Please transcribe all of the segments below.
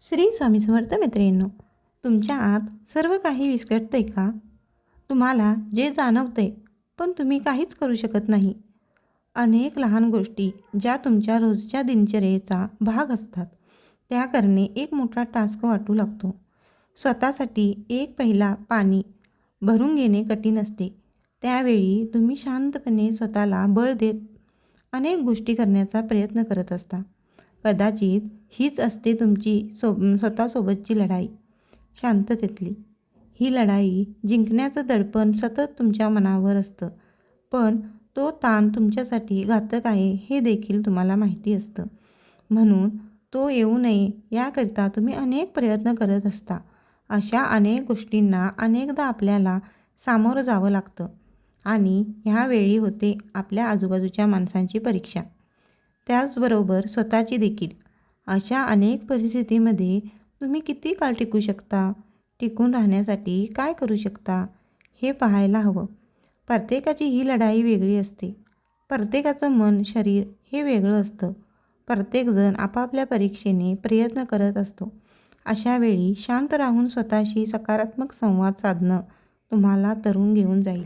श्री स्वामी समर्थ मैत्रिणींनो, तुमच्या आत सर्व काही विस्कटतंय का? तुम्हाला जे जाणवतंय पण तुम्ही काहीच करू शकत नाही. अनेक लहान गोष्टी ज्या तुमच्या रोजच्या दिनचर्येचा भाग असतात, त्या करणे एक मोठा टास्क वाटू लागतो. स्वतःसाठी एक पहिला पाणी भरून घेणे कठीण असते. त्यावेळी तुम्ही शांतपणे स्वतःला बळ देत अनेक गोष्टी करण्याचा प्रयत्न करत असता. कदाचित हीच असते तुमची स्वतःसोबतची लढाई, शांततेतली. ही लढाई जिंकण्याचं दडपण सतत तुमच्या मनावर असतं, पण तो ताण तुमच्यासाठी घातक आहे हे देखील तुम्हाला माहिती असतं. म्हणून तो येऊ नये याकरिता तुम्ही अनेक प्रयत्न करत असता. अशा अनेक गोष्टींना अनेकदा आपल्याला सामोरं जावं लागतं आणि ह्यावेळी होते आपल्या आजूबाजूच्या माणसांची परीक्षा, त्याचबरोबर स्वतःची देखील. अशा अनेक परिस्थितीमध्ये तुम्ही किती काळ टिकू शकता? टिकून राहण्यासाठी काय करू शकता हे पाहायला हवं. प्रत्येकाची ही लढाई वेगळी असते. प्रत्येकाचं मन, शरीर हे वेगळं असतं. प्रत्येकजण आपापल्या परीक्षेने प्रयत्न करत असतो. अशा वेळी शांत राहून स्वतःशी सकारात्मक संवाद साधणं तुम्हाला तरुण घेऊन जाईल.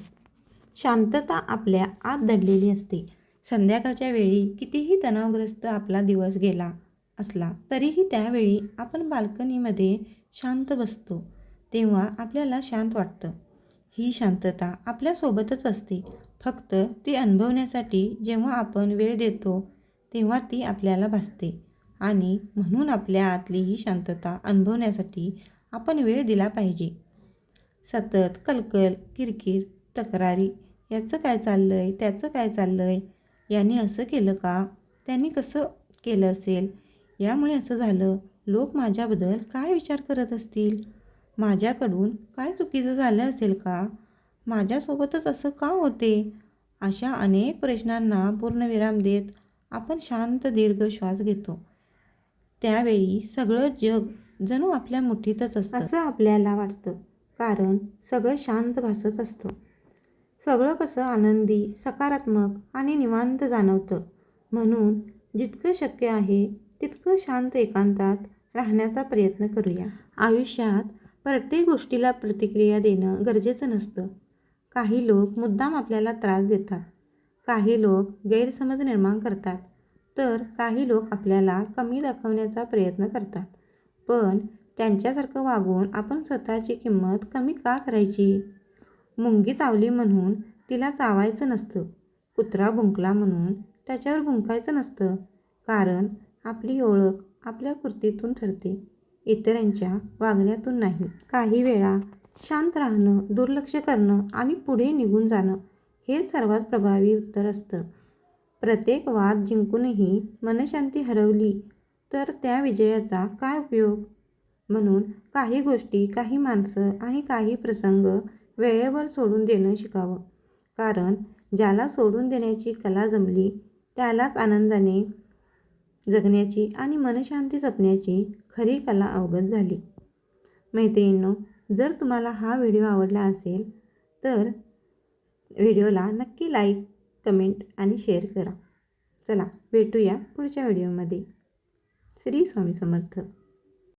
शांतता आपल्या आत दडलेली असते. संध्याकाळच्या वेळी कितीही तणावग्रस्त आपला दिवस गेला असला तरीही त्यावेळी आपण बाल्कनीमध्ये शांत बसतो, तेव्हा आपल्याला शांत वाटतं. ही शांतता आपल्यासोबतच असते, फक्त ती अनुभवण्यासाठी जेव्हा आपण वेळ देतो तेव्हा ती आपल्याला भासते. आणि म्हणून आपल्या आतली ही शांतता अनुभवण्यासाठी आपण वेळ दिला पाहिजे. सतत कलकल, किरकिर, तक्रारी, याचं काय चाललंय, त्याचं काय चाललंय, याने असं केलं का, त्यांनी कसं केलं असेल, यामुळे असं झालं, लोक माझ्याबद्दल काय विचार करत असतील, माझ्याकडून काय चुकीचं झालं असेल का, माझ्यासोबतच असं का होते, अशा अनेक प्रश्नांना पूर्णविराम देत आपण शांत दीर्घ श्वास घेतो. त्यावेळी सगळं जग जणू आपल्या मुठीतच असतं असं आपल्याला वाटतं, कारण सगळं शांत भासत असतं. सगळं कसं आनंदी, सकारात्मक आणि निवांत जाणवतं. म्हणून जितकं शक्य आहे तितकं शांत एकांतात राहण्याचा प्रयत्न करूया. आयुष्यात प्रत्येक गोष्टीला प्रतिक्रिया देणं गरजेचं नसतं. काही लोक मुद्दाम आपल्याला त्रास देतात, काही लोक गैरसमज निर्माण करतात, तर काही लोक आपल्याला कमी दाखवण्याचा प्रयत्न करतात. पण त्यांच्यासारखं वागून आपण स्वतःची किंमत कमी का करायची? मुंगी चावली म्हणून तिला चावायचं नसतं. कुत्रा भुंकला म्हणून त्याच्यावर भुंकायचं नसतं. कारण आपली ओळख आपल्या कृतीतून ठरते, इतरांच्या वागण्यातून नाही. काही वेळा शांत राहणं, दुर्लक्ष करणं आणि पुढे निघून जाणं हेच सर्वात प्रभावी उत्तर असतं. प्रत्येक वाद जिंकूनही मनशांती हरवली तर त्या विजयाचा काय उपयोग? म्हणून काही गोष्टी, काही माणसं आणि काही प्रसंग वेळेवर सोडून देणं शिकावं. कारण ज्याला सोडून देण्याची कला जमली त्यालाच आनंदाने जगण्याची आणि मनशांती जपण्याची खरी कला अवगत झाली. मैत्रिणींनो, जर तुम्हाला हा व्हिडिओ आवडला असेल तर व्हिडिओला नक्की लाईक, कमेंट आणि शेअर करा. चला भेटूया पुढच्या व्हिडिओमध्ये. श्री स्वामी समर्थ.